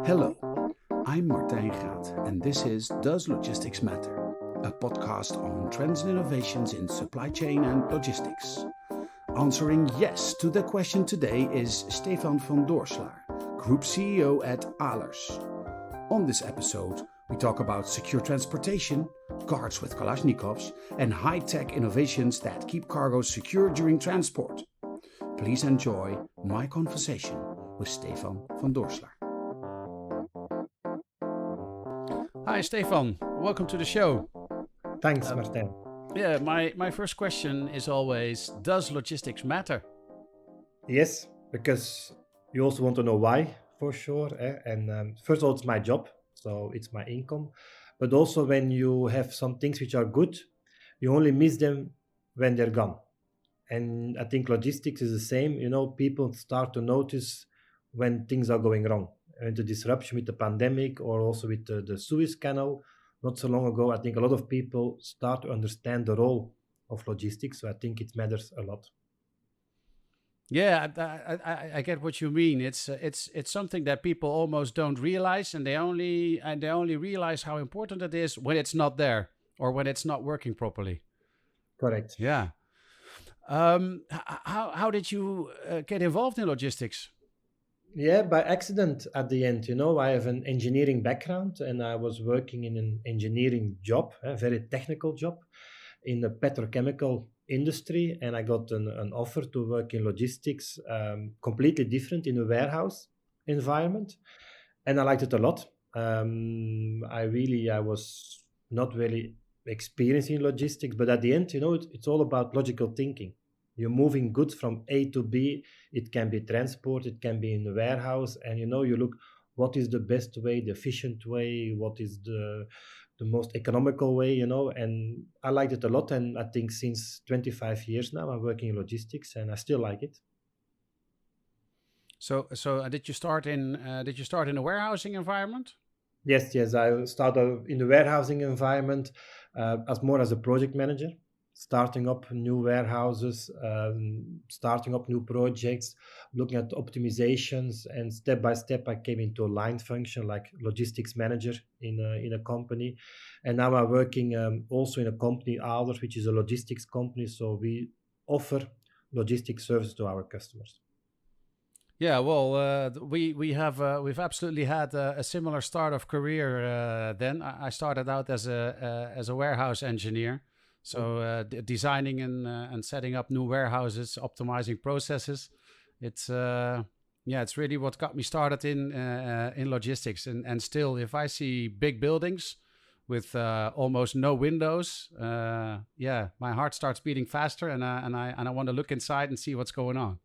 Hello, I'm Martijn Gaat, and this is Does Logistics Matter? A podcast on trends and innovations in supply chain and logistics. Answering yes to the question today is Stefan van Doorslaer, Group CEO at Ahlers. On this episode, we talk about secure transportation, guards with Kalashnikovs, and high-tech innovations that keep cargo secure during transport. Please enjoy my conversation with Stefan van Doorslaer. Hi, Stefan. Welcome to the show. Thanks, Martijn. Yeah, my first question is always, does logistics matter? Yes, because you also want to know why, for sure. And first of all, it's my job, so it's my income. But also when you have some things which are good, you only miss them when they're gone. And I think logistics is the same. You know, people start to notice when things are going wrong. And the disruption with the pandemic or also with the Suez Canal, not so long ago, I think a lot of people start to understand the role of logistics. So I think it matters a lot. Yeah, I get what you mean. It's something that people almost don't realize, and they only realize how important it is when it's not there or when it's not working properly. Correct. Yeah. How did you get involved in logistics? Yeah, by accident at the end. You know, I have an engineering background and I was working in an engineering job, a very technical job in the petrochemical industry. And I got an offer to work in logistics, completely different in a warehouse environment. And I liked it a lot. I was not really experienced in logistics, but at the end, you know, it's all about logical thinking. You're moving goods from A to B. It can be transport, it can be in the warehouse. And, you know, you look, what is the best way, the efficient way, what is the most economical way, you know. And I liked it a lot. And I think since 25 years now, I'm working in logistics and I still like it. So did you start in a warehousing environment? Yes. I started in the warehousing environment as a project manager, starting up new warehouses, starting up new projects, looking at optimizations, and step by step I came into a line function like logistics manager in a company. And now I'm working also in a company, Ahlers, which is a logistics company. So we offer logistics services to our customers. Yeah, well, we've absolutely had a similar start of career. Then I started out as a warehouse engineer, so designing and setting up new warehouses, optimizing processes. It's really what got me started in logistics. And still, if I see big buildings with almost no windows, my heart starts beating faster, and I want to look inside and see what's going on.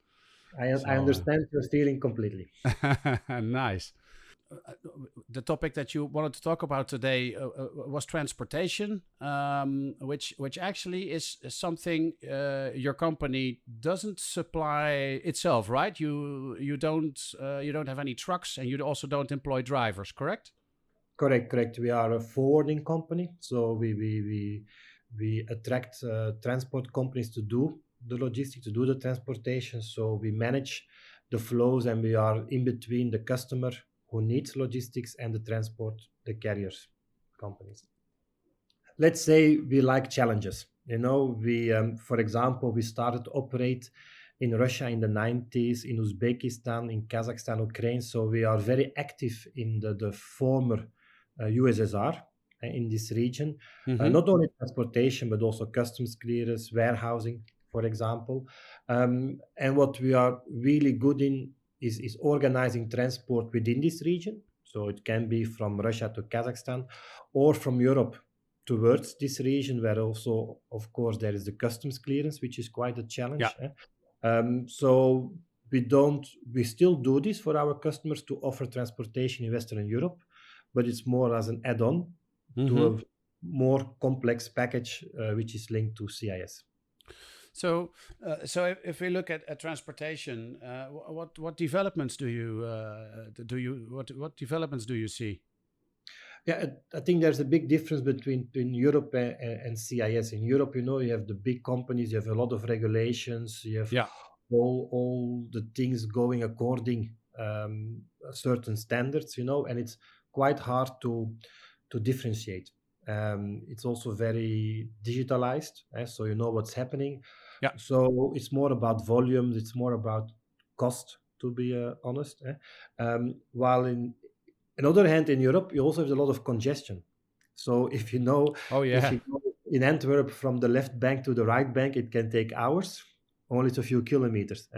I understand your feeling completely. Nice. The topic that you wanted to talk about today was transportation, which actually is something your company doesn't supply itself, right? You don't have any trucks, and you also don't employ drivers, correct? Correct. We are a forwarding company, so we attract transport companies to do the logistics, to do the transportation. So we manage the flows and we are in between the customer who needs logistics and the transport, the carriers companies. Let's say we like challenges. You know, for example, we started to operate in Russia in the 90s, in Uzbekistan, in Kazakhstan, Ukraine. So we are very active in the former USSR in this region. Mm-hmm. Not only transportation, but also customs clearance, warehousing, for example. And what we are really good in is organizing transport within this region. So it can be from Russia to Kazakhstan or from Europe towards this region, where also, of course, there is the customs clearance, which is quite a challenge. Yeah. So we still do this for our customers to offer transportation in Western Europe, but it's more as an add-on to a more complex package, which is linked to CIS. So if we look at transportation, what developments do you see? Yeah, I think there's a big difference between Europe and CIS. In Europe, you know, you have the big companies, you have a lot of regulations, you have all the things going according certain standards, and it's quite hard to differentiate. It's also very digitalized, so you know what's happening. Yeah. So it's more about volumes, it's more about cost, to be honest. While in other hand, in Europe, you also have a lot of congestion. So Oh if yeah. you go in Antwerp from the left bank to the right bank, it can take hours. Only it's a few kilometers.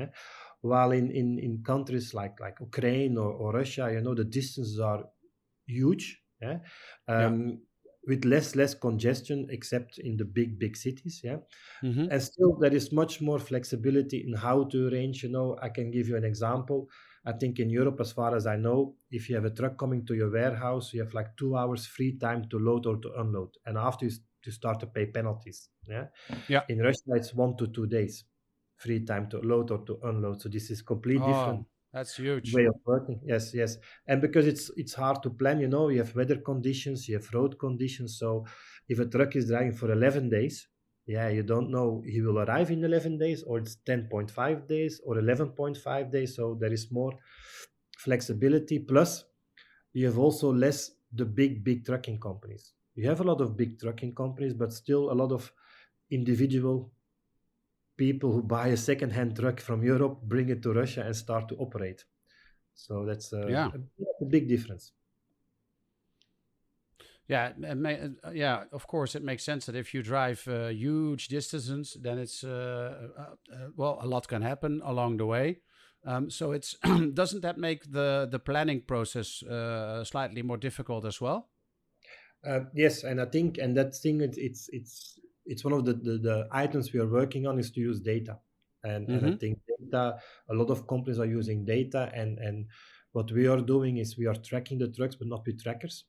While in countries like Ukraine or Russia, the distances are huge. Yeah. With less congestion, except in the big cities. Mm-hmm. And still, there is much more flexibility in how to arrange. I can give you an example. I think in Europe, as far as I know, if you have a truck coming to your warehouse, you have like 2 hours free time to load or to unload, and after you start to pay penalties. Yeah. In Russia, it's 1 to 2 days free time to load or to unload. So this is completely different Oh, that's huge. way of working. Yes. And because it's hard to plan, you have weather conditions, you have road conditions. So if a truck is driving for 11 days, you don't know he will arrive in 11 days, or it's 10.5 days or 11.5 days. So there is more flexibility. Plus, you have also less the big trucking companies. You have a lot of big trucking companies, but still a lot of individual people who buy a second-hand truck from Europe, bring it to Russia, and start to operate. So that's Yeah. a big difference. Yeah, yeah. Of course, it makes sense that if you drive huge distances, then it's well, a lot can happen along the way. So it's doesn't that make the planning process slightly more difficult as well? Yes, and I think, and that thing, it's one of the items we are working on is to use data, and I Mm-hmm. think data. A lot of companies are using data, and what we are doing is we are tracking the trucks, but not with trackers,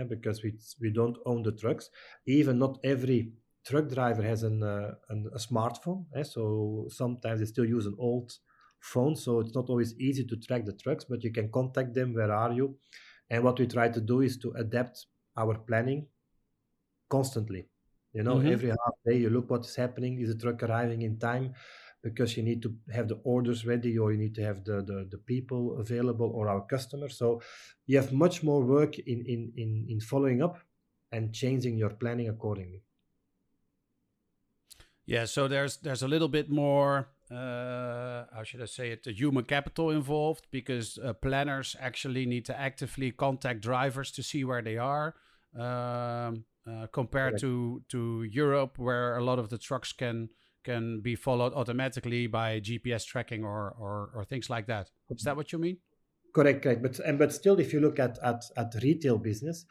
because we don't own the trucks. Even not every truck driver has a smartphone, so sometimes they still use an old phone, so it's not always easy to track the trucks, but you can contact them. Where are you? And what we try to do is to adapt our planning constantly. Mm-hmm. Every half day you look what is happening. Is the truck arriving in time? Because you need to have the orders ready, or you need to have the people available, or our customers. So you have much more work in following up and changing your planning accordingly. Yeah, so there's a little bit more how should I say it, the human capital involved, because planners actually need to actively contact drivers to see where they are, compared Correct. to Europe, where a lot of the trucks can be followed automatically by GPS tracking or things like that. Is that what you mean? Correct. But still, if you look at retail business,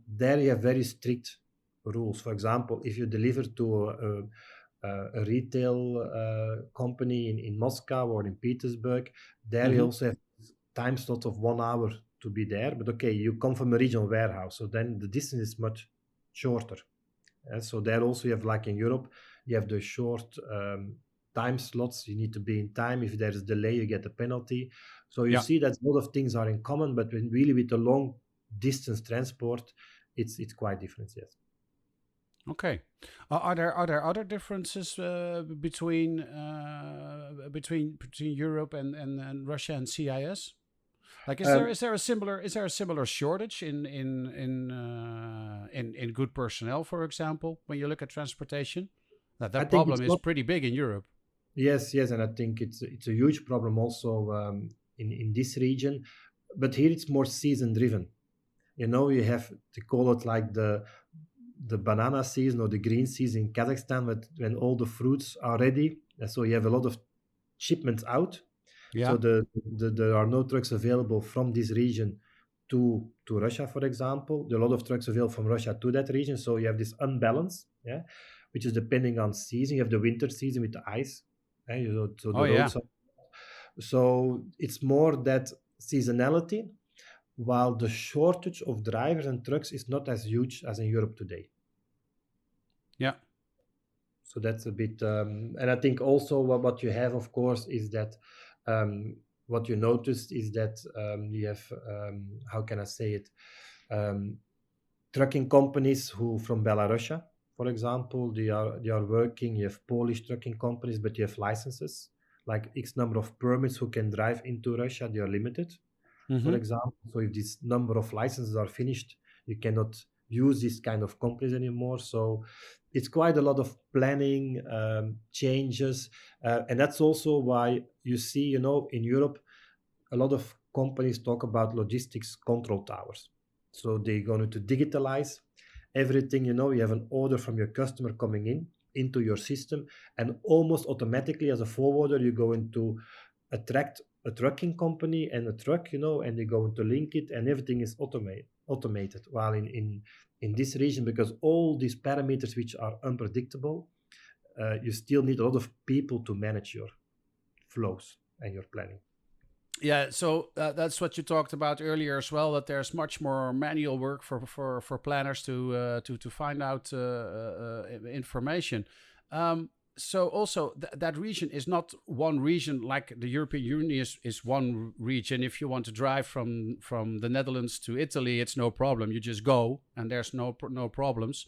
there you have very strict rules. For example, if you deliver to a retail company in Moscow or in Petersburg, there you Mm-hmm. also have time slot of 1 hour to be there. But okay, you come from a regional warehouse, so then the distance is much shorter. And so there also you have, like in Europe, you have the short time slots. You need to be in time. If there is delay, you get a penalty. So you Yeah. see that a lot of things are in common, but really with the long distance transport, it's quite different. Yes. Okay. Are there other differences between Europe and Russia and CIS? Like, Um, is there a similar shortage in good personnel, for example, when you look at transportation? I That think problem it's is not. pretty big in Europe. Yes, and I think it's a huge problem also in this region, but here it's more season driven. You have to call it like the banana season or the green season in Kazakhstan, when all the fruits are ready, and so you have a lot of shipments out. So Yeah. there are no trucks available from this region to Russia, for example. There are a lot of trucks available from Russia to that region. So you have this unbalance, which is depending on season. You have the winter season with the ice, so Oh the yeah. roads are. So it's more that seasonality, while the shortage of drivers and trucks is not as huge as in Europe today. Yeah. So that's a bit, and I think also what you have, of course, is that what you noticed is that you have, how can I say it, um, trucking companies who from Belarusia, for example, they are working. You have Polish trucking companies, but you have licenses like X number of permits who can drive into Russia. They are limited. for Mm-hmm. example. So if this number of licenses are finished, you cannot use this kind of companies anymore. So it's quite a lot of planning, changes, and that's also why you see, in Europe, a lot of companies talk about logistics control towers. So they're going to digitalize everything. You have an order from your customer coming in into your system, and almost automatically, as a forwarder, you're going to attract a trucking company and a truck, and they're going to link it, and everything is automated. While in this region, because all these parameters which are unpredictable, you still need a lot of people to manage your flows and your planning. Yeah, so that's what you talked about earlier as well. That there's much more manual work for planners to find out information. So also that region is not one region like the European Union is one region. If you want to drive from the Netherlands to Italy, it's no problem. You just go, and there's no problems.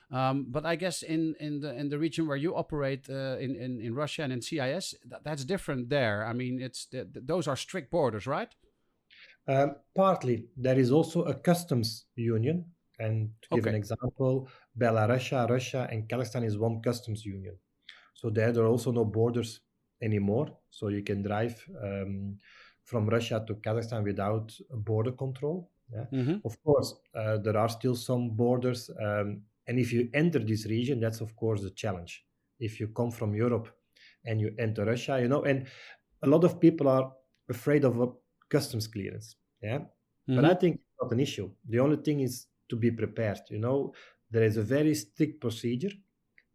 But I guess in the region where you operate in Russia and in CIS, that's different there. I mean, those are strict borders, right? Partly, there is also a customs union, and to give an Okay. example, Belarus, Russia, and Kazakhstan is one customs union. So there are also no borders anymore. So you can drive from Russia to Kazakhstan without border control. Yeah. Mm-hmm. Of course, there are still some borders, and if you enter this region, that's of course a challenge. If you come from Europe and you enter Russia, and a lot of people are afraid of a customs clearance. Yeah, but I Mm-hmm. think it's not an issue. The only thing is to be prepared. There is a very strict procedure,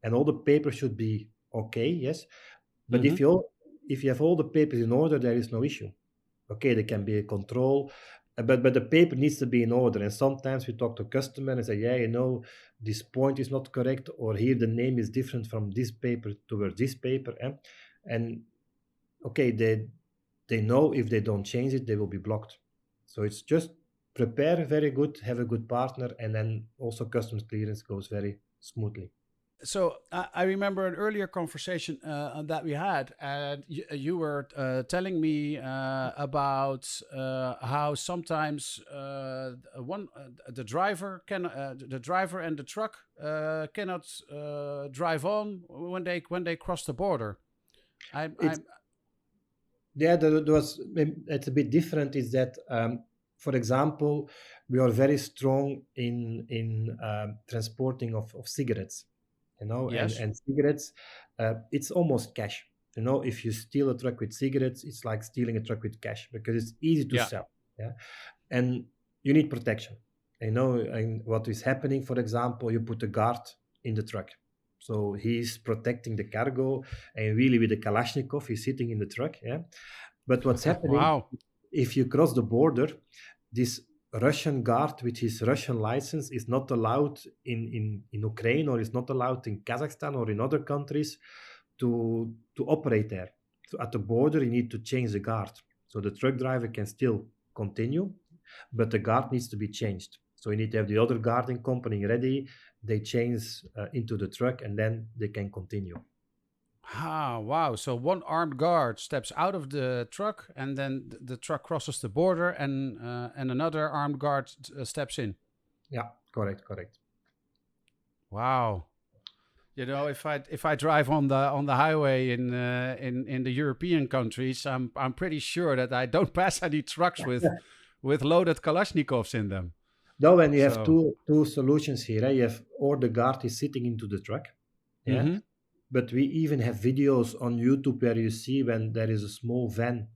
and all the papers should be okay. Yes, but Mm-hmm. if you have all the papers in order, there is no issue. Okay, there can be a control, but the paper needs to be in order. And sometimes we talk to customer and say, yeah, this point is not correct, or here the name is different from this paper towards this paper. And okay, they know if they don't change it, they will be blocked. So it's just prepare very good, have a good partner, and then also customs clearance goes very smoothly. So I remember an earlier conversation that we had, and you were telling me about how sometimes the driver and the truck cannot drive on when they cross the border. It's I'm Yeah, it's a bit different. Is that, for example, we are very strong in transporting of cigarettes, and yes, and cigarettes, it's almost cash. If you steal a truck with cigarettes, it's like stealing a truck with cash because it's easy to yeah, sell. Yeah, and you need protection. And what is happening, for example, you put a guard in the truck. So he's protecting the cargo, and really with the Kalashnikov, he's sitting in the truck. Yeah. But what's happening wow, if you cross the border, this Russian guard with his Russian license is not allowed in Ukraine, or is not allowed in Kazakhstan or in other countries to operate there. So at the border, you need to change the guard. So the truck driver can still continue, but the guard needs to be changed. So you need to have the other guarding company ready. They change into the truck, and then they can continue. wow. So one armed guard steps out of the truck, and then the truck crosses the border, and another armed guard steps in. Yeah, correct, correct. Wow. If I drive on the highway in the European countries, I'm pretty sure that I don't pass any trucks with loaded Kalashnikovs in them. Now, when you have So, two solutions here, you have, or the guard is sitting into the truck, yeah. hmm But we even have videos on YouTube where you see when there is a small van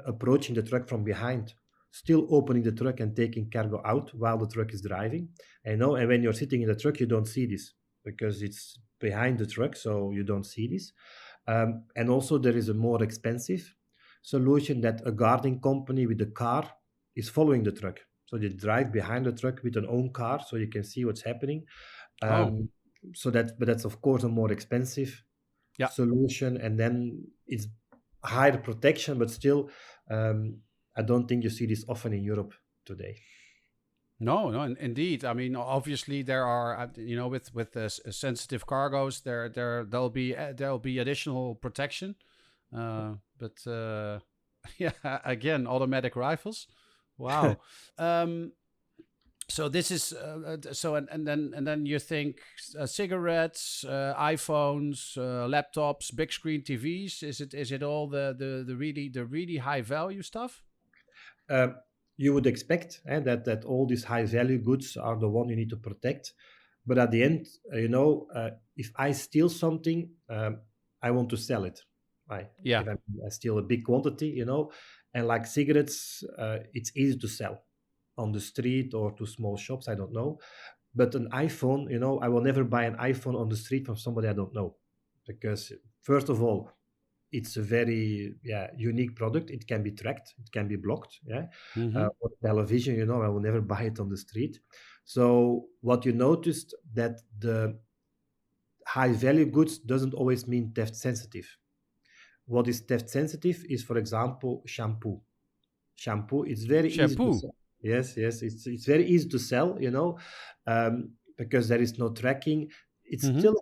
approaching the truck from behind, still opening the truck and taking cargo out while the truck is driving. And when you're sitting in the truck, you don't see this because it's behind the truck, so you don't see this. And also, there is a more expensive solution that a guarding company with a car is following the truck. So they drive behind the truck with an own car, so you can see what's happening. oh Um, but that's of course a more expensive yeah, solution, and then it's higher protection, but still, I don't think you see this often in Europe today. no, indeed. I mean, obviously there are with the sensitive cargoes there'll be additional protection, but yeah, again, automatic rifles. Wow. Um, so this is so and then you think cigarettes, iPhones, laptops, big screen TVs. Is it all the really high value stuff? Um, you would expect that all these high value goods are the one you need to protect. But at the end, if I steal something, I want to sell it. Yeah. If I steal a big quantity, and like cigarettes, it's easy to sell on the street or to small shops, I don't know. But an iPhone, I will never buy an iPhone on the street from somebody I don't know. Because, first of all, it's a very unique product. It can be tracked, it can be blocked. Mm-hmm. Or television, I will never buy it on the street. So what you noticed that the high value goods doesn't always mean theft sensitive. What is theft sensitive is, for example, shampoo. Shampoo, it's very easy to Shampoo. sell. Yes, it's very easy to sell, because there is no tracking. It's Mm-hmm. still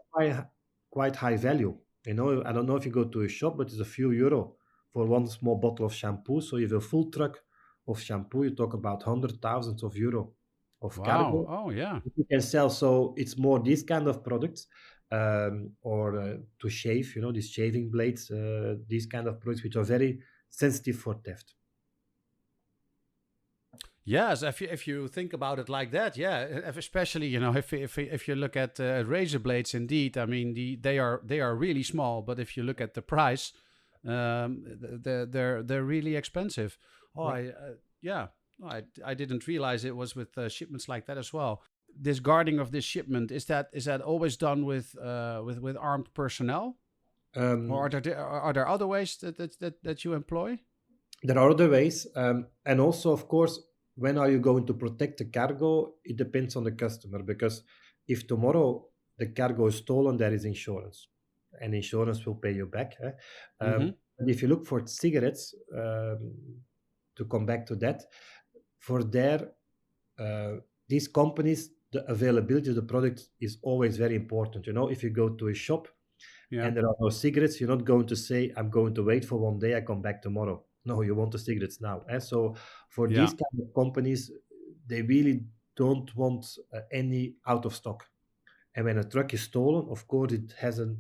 quite high value. I don't know if you go to a shop, but it's a few euro for one small bottle of shampoo. So you have a full truck of shampoo. You talk about hundred thousands of euro of Wow. cargo Oh yeah. you can sell. So it's more these kind of products, or to shave, these shaving blades, these kind of products which are very sensitive for theft. Yes, if you think about it like that, yeah, especially if you look at razor blades, indeed, I mean they are really small, but if you look at the price, they're really expensive. Oh, Yeah. yeah, I didn't realize it was with shipments like that as well. This guarding of this shipment, is that always done with armed personnel, or Um, are there other ways that you employ? there are other ways, and also, of course, when are you going to protect the cargo? It depends on the customer, because if tomorrow the cargo is stolen, there is insurance, and insurance will pay you back. Mm-hmm. And if you look for cigarettes, to come back to that, for their uh, these companies, the availability of the product is always very important. If you go to a shop Yeah. and there are no cigarettes, you're not going to say, I'm going to wait for one day, I come back tomorrow. No, you want the cigarettes now. So for Yeah. these kind of companies, they really don't want any out of stock. And when a truck is stolen, of course, it has an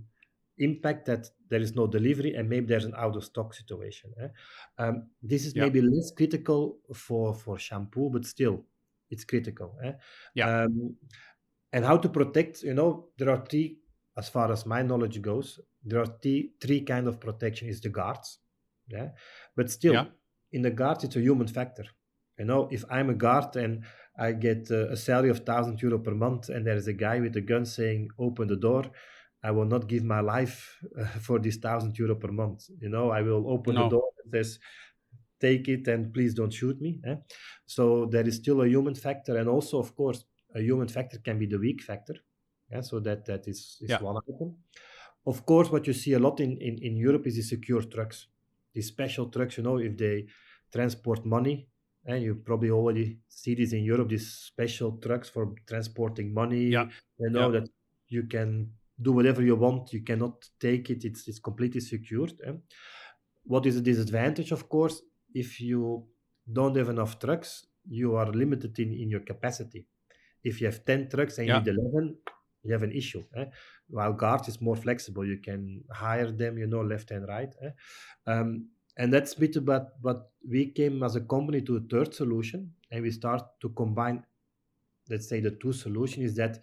impact that there is no delivery and maybe there's an out of stock situation. This is Yeah. maybe less critical for shampoo, but still, it's critical. Yeah. Um, and how to protect, there are three, as far as my knowledge goes, there are three kind of protection. Is the guards, but Yeah. still, in the guards, it's a human factor. If I'm a guard and I get a salary of €1,000 per month, and there is a guy with a gun saying, "Open the door," I will not give my life for this €1,000 per month. I will open the No. door and says, "Take it and please don't shoot me." So there is still a human factor, and also, of course, a human factor can be the weak factor. So that is Yeah. one item. Of course, what you see a lot in Europe is the secure trucks, these special trucks. If they transport money, and you probably already see this in Europe, these special trucks for transporting Yeah. money. Yeah. That you can do whatever you want. You cannot take it. It's completely secured. What is the disadvantage, of course? If you don't have enough trucks, you are limited in your capacity. If you have 10 trucks and you Yeah. need 11, you have an issue. While guards is more flexible, you can hire them, left and right. And that's a bit about, but we came as a company to a third solution, and we start to combine, let's say, the two solutions is that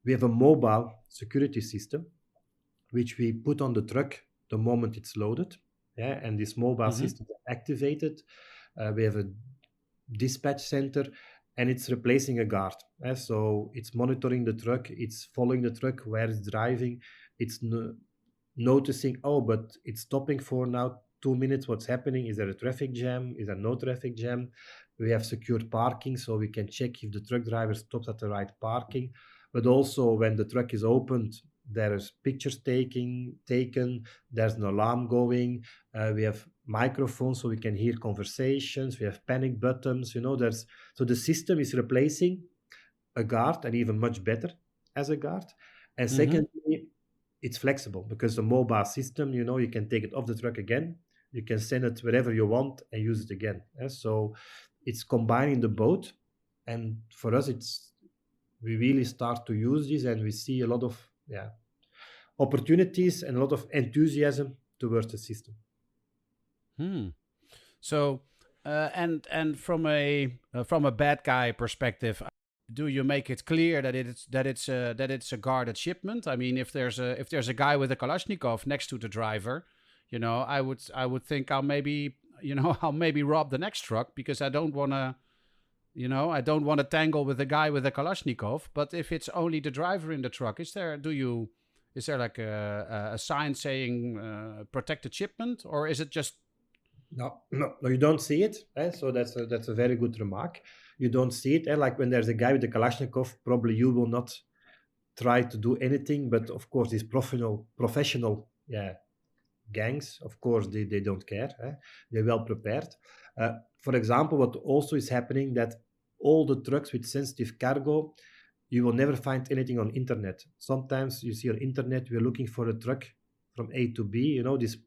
we have a mobile security system which we put on the truck the moment it's loaded. And this mobile Mm-hmm. system is activated. We have a dispatch center, and it's replacing a guard. So it's monitoring the truck, it's following the truck where it's driving, it's noticing, oh, but it's stopping for now 2 minutes. What's happening? Is there a traffic jam? Is there no traffic jam? We have secure parking, so we can check if the truck driver stops at the right parking. But also, when the truck is opened, there's pictures taken. There's an alarm going. We have microphones, so we can hear conversations. We have panic buttons. There's so the system is replacing a guard, and even much better as a guard. And Mm-hmm. secondly, it's flexible because the mobile system, you can take it off the truck again. You can send it wherever you want and use it again. So it's combining the both. And for us, we really start to use this, and we see a lot of opportunities and a lot of enthusiasm towards the system. So, and from a bad guy perspective, do you make it clear that it's a guarded shipment? I mean, if there's a guy with a Kalashnikov next to the driver, I would think I'll maybe rob the next truck, because I don't want to tangle with the guy with a Kalashnikov. But if it's only the driver in the truck, is there like a sign saying protected shipment, or is it just? No, you don't see it. So that's a very good remark. You don't see it. Like when there's a guy with a Kalashnikov, probably you will not try to do anything. But of course, these professional gangs, of course, they don't care. They're well prepared. For example, what also is happening, that all the trucks with sensitive cargo, you will never find anything on internet. Sometimes you see on internet, we're looking for a truck from A to B, these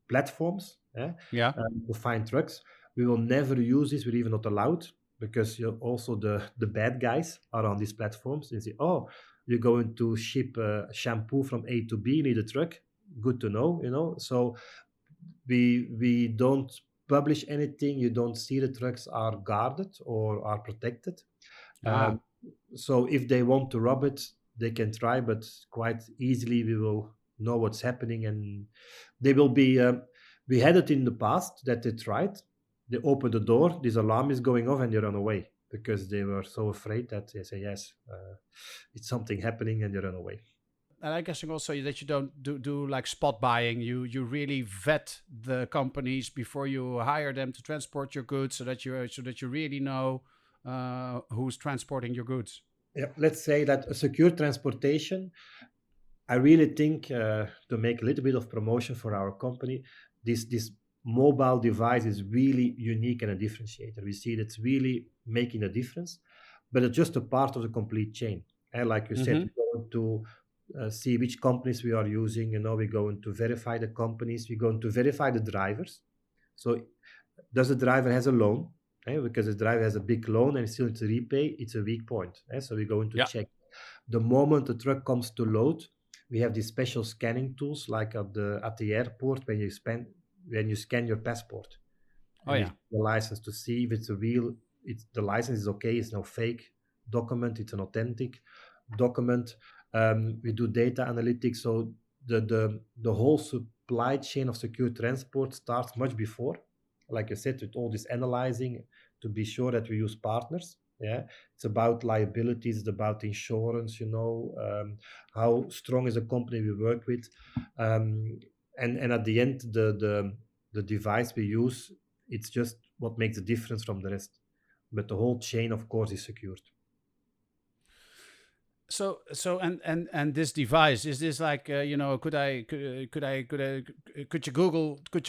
platforms to find trucks. We will never use this. We're even not allowed, because also the bad guys are on these platforms and say, oh, you're going to ship shampoo from A to B, you need a truck. Good to know, So we don't publish anything. You don't see the trucks are guarded or are protected. So if they want to rob it, they can try, but quite easily we will know what's happening, and they will be. We had it in the past that they tried. They open the door, this alarm is going off, and they run away, because they were so afraid that they say, yes, it's something happening, and they run away. And I'm guessing also that you don't do like spot buying. You really vet the companies before you hire them to transport your goods, so that you really know who's transporting your goods. Yeah, let's say that a secure transportation, I really think, to make a little bit of promotion for our company, this mobile device is really unique and a differentiator. We see that's really making a difference, but it's just a part of the complete chain. And like you said, we're going to see which companies we are using. We're going to verify the companies. We're going to verify the drivers. So does the driver has a loan? Because the driver has a big loan and still needs to repay, it's a weak point. So we're going to check. The moment the truck comes to load, we have these special scanning tools, like at the airport when you scan your passport. The license, to see if it's a real. The license is okay. It's no fake document. It's an authentic document. We do data analytics. So the whole supply chain of secure transport starts much before. Like you said, with all this analyzing, to be sure that we use partners. It's about liabilities, it's about insurance, how strong is a company we work with, and at the end, the device we use, it's just what makes the difference from the rest. But the whole chain, of course, is secured. So and this device, is this like could you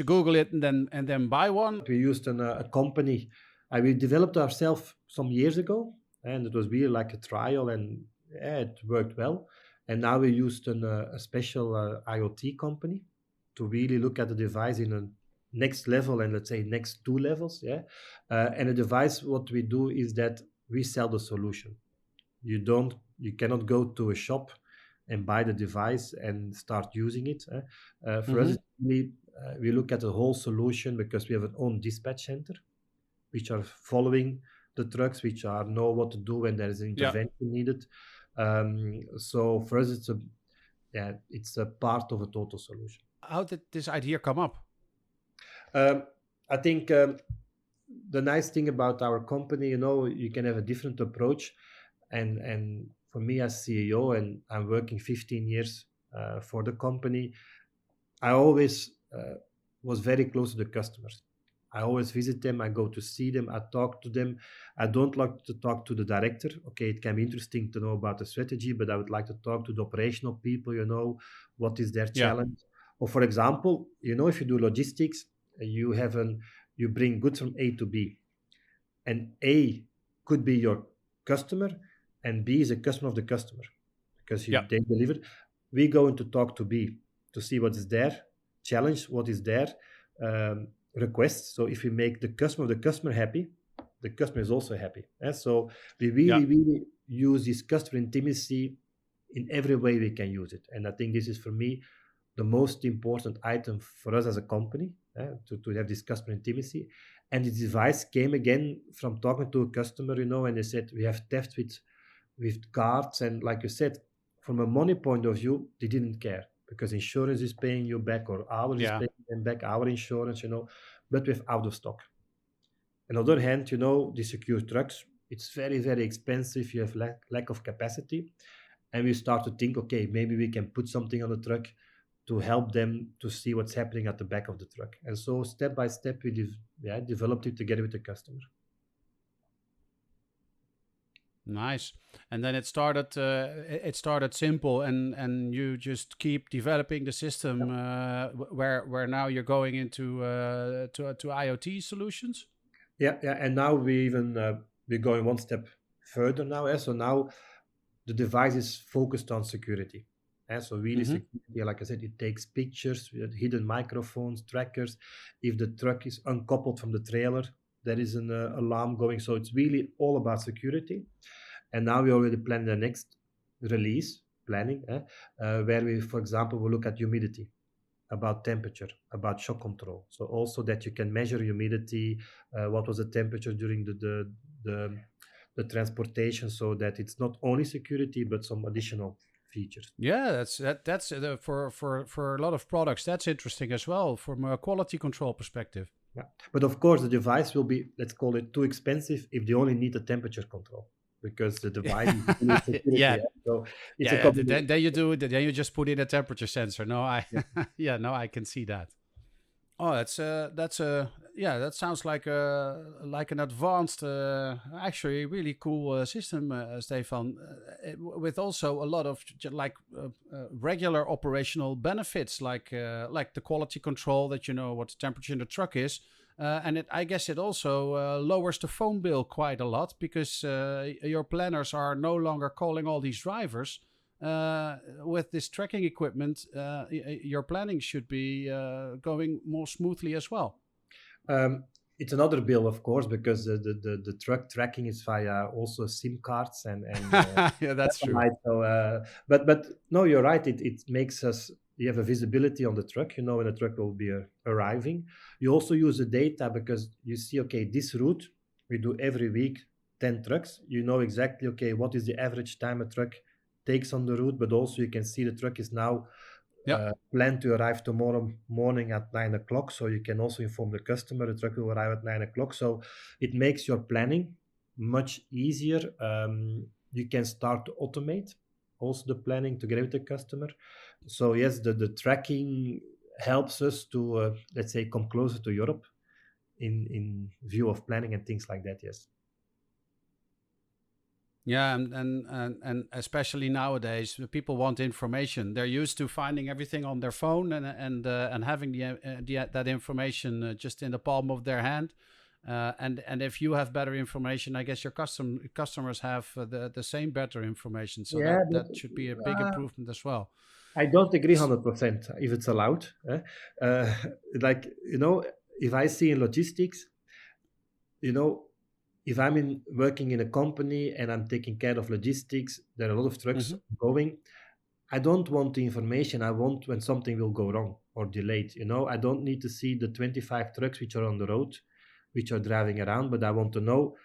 Google it and then buy one? We used a company. We developed ourselves some years ago, and it was really like a trial, and it worked well. And now we used a special IoT company to really look at the device in a next level, and let's say next 2 levels. And the device, what we do is that we sell the solution. You cannot go to a shop and buy the device and start using it. For us, we look at the whole solution, because we have an own dispatch center, which are following the trucks, which know what to do when there is an intervention needed. So for us, it's a part of a total solution. How did this idea come up? I think the nice thing about our company, you can have a different approach. And for me as CEO, and I'm working 15 years for the company, I always was very close to the customers. I always visit them, I go to see them, I talk to them. I don't like to talk to the director. Okay, it can be interesting to know about the strategy, but I would like to talk to the operational people, what is their challenge. Or for example, if you do logistics, you bring goods from A to B. And A could be your customer, and B is a customer of the customer, because they deliver. We go to talk to B to see what is their challenge, what is their request. So if we make the customer of the customer happy, the customer is also happy. So we really use this customer intimacy in every way we can use it. And I think this is, for me, the most important item for us as a company, to have this customer intimacy. And the device came again from talking to a customer, and they said, we have theft with cards. And like you said, from a money point of view, they didn't care because insurance is paying you back, or ours is paying them back, our insurance, but we're out of stock. On the other hand, the secure trucks, it's very, very expensive. You have lack of capacity. And we start to think, okay, maybe we can put something on the truck to help them to see what's happening at the back of the truck. And so step by step, we developed it together with the customer. Nice. And then it started simple, and you just keep developing the system where now you're going into to IoT solutions. Yeah. And now we're going one step further now. So now the device is focused on security. So really security, like I said, it takes pictures with hidden microphones, trackers. If the truck is uncoupled from the trailer, there is an alarm going. So it's really all about security. And now we already plan the next release planning, where we, for example, will look at humidity, about temperature, about shock control. So also that you can measure humidity, what was the temperature during the transportation, so that it's not only security but some additional features. Yeah, that's for a lot of products. That's interesting as well from a quality control perspective. Yeah, but of course the device will be, let's call it, too expensive if they only need the temperature control, because the device is really security. So it's then you do it. Then you just put in a temperature sensor. No, I can see that. Oh, that sounds like an advanced, actually really cool system, Stefan, with also a lot of regular operational benefits, like the quality control, that you know what the temperature in the truck is, and I guess it also lowers the phone bill quite a lot, because your planners are no longer calling all these drivers. With this tracking equipment, your planning should be going more smoothly as well. It's another bill, of course, because the truck tracking is via also SIM cards and yeah, that's true. So, but no, you're right. It makes us, you have a visibility on the truck. When the truck will be arriving. You also use the data because you see, okay, this route we do every week 10 trucks. You know exactly, okay, what is the average time a truck takes on the route, but also you can see the truck is now planned to arrive tomorrow morning at 9 o'clock. So you can also inform the customer the truck will arrive at 9 o'clock. So it makes your planning much easier. You can start to automate also the planning together with the customer. So yes, the tracking helps us to, let's say, come closer to Europe in view of planning and things like that, yes. Yeah, and especially nowadays, people want information. They're used to finding everything on their phone and having that information just in the palm of their hand. And if you have better information, I guess your customers have the same better information. So that should be a big improvement as well. I don't agree 100% if it's allowed. If I see in logistics, if I'm working in a company and I'm taking care of logistics, there are a lot of trucks going. I don't want the information. I want when something will go wrong or delayed. I don't need to see the 25 trucks which are on the road, which are driving around, but I want to know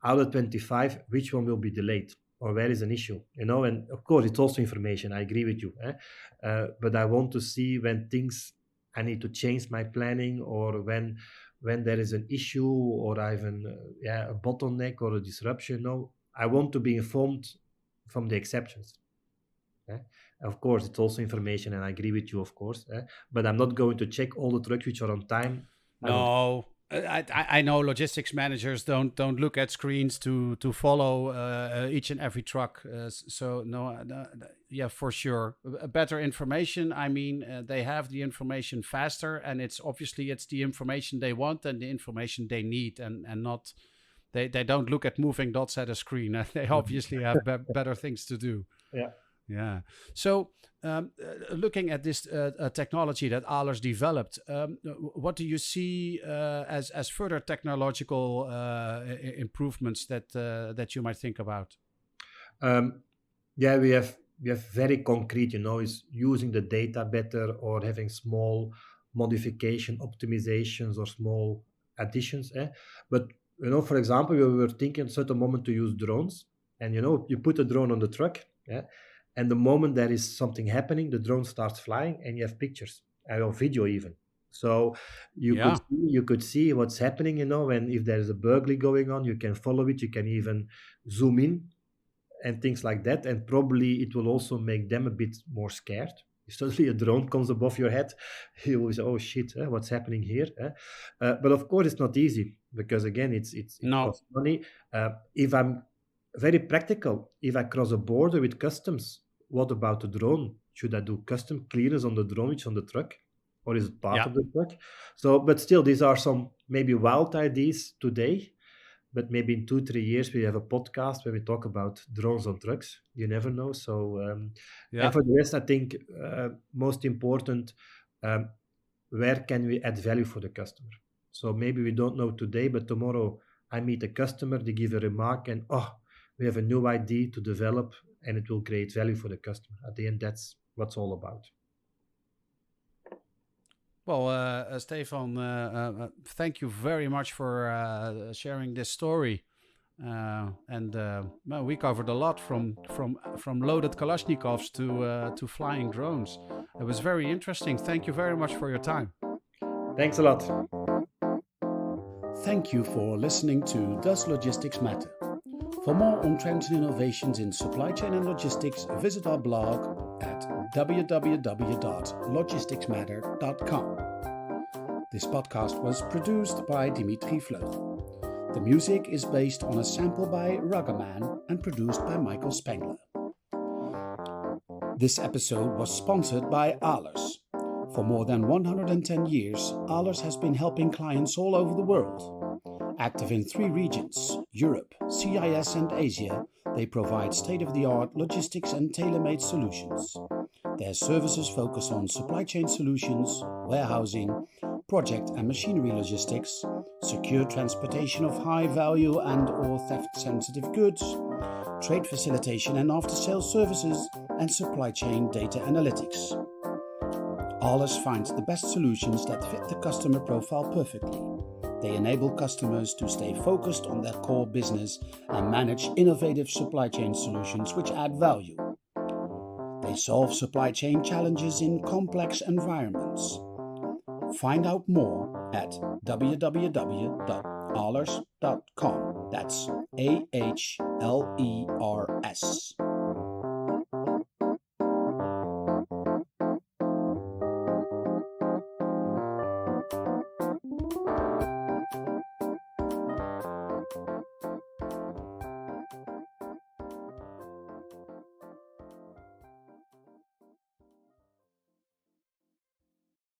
out of 25, which one will be delayed or where is an issue. And of course, it's also information. I agree with you. But I want to see when I need to change my planning, or when there is an issue, or I have a bottleneck or a disruption. I want to be informed from the exceptions. Of course, it's also information, and I agree with you, of course. But I'm not going to check all the trucks which are on time. No, I know logistics managers don't look at screens to follow each and every truck. So yeah, for sure, better information. I mean, they have the information faster, and it's the information they want and the information they need, and not they don't look at moving dots at a screen. They obviously have better things to do. Yeah. So, looking at this technology that Ahlers developed, what do you see as further technological improvements that you might think about? Um, yeah, we have very concrete, is using the data better or having small modification, optimizations or small additions. But for example, we were thinking at a certain moment to use drones, and you put a drone on the truck, and the moment there is something happening, the drone starts flying, and you have pictures or video even. So Yeah. you could see what's happening, and if there is a burglary going on, you can follow it. You can even zoom in and things like that. And probably it will also make them a bit more scared. If suddenly a drone comes above your head, you will say, "Oh shit, what's happening here?" But of course, it's not easy because again, it No. costs money. If I'm very practical, if I cross a border with customs, what about the drone? Should I do custom clearance on the drone which is on the truck, or is it part Yeah. of the truck? So, but still, these are some maybe wild ideas today, but maybe in 2-3 years we have a podcast where we talk about drones on trucks. You never know. So and Yeah. for the rest, I think most important, um, where can we add value for the customer? So maybe we don't know today, but tomorrow I meet a customer, they give a remark, and we have a new idea to develop, and it will create value for the customer. At the end, that's what's all about. Well, Stefan, thank you very much for sharing this story. Well, we covered a lot from loaded Kalashnikovs to flying drones. It was very interesting. Thank you very much for your time. Thanks a lot. Thank you for listening to Does Logistics Matter? For more on trends and innovations in supply chain and logistics, visit our blog at www.logisticsmatter.com. This podcast was produced by Dimitri Vleugel. The music is based on a sample by Ruggerman and produced by Michael Spengler. This episode was sponsored by Ahlers. For more than 110 years, Ahlers has been helping clients all over the world. Active in 3 regions, Europe, CIS and Asia, they provide state-of-the-art logistics and tailor-made solutions. Their services focus on supply chain solutions, warehousing, project and machinery logistics, secure transportation of high-value and/or theft-sensitive goods, trade facilitation and after-sales services, and supply chain data analytics. Ahlers finds the best solutions that fit the customer profile perfectly. They enable customers to stay focused on their core business and manage innovative supply chain solutions which add value. They solve supply chain challenges in complex environments. Find out more at www.ahlers.com. That's AHLERS.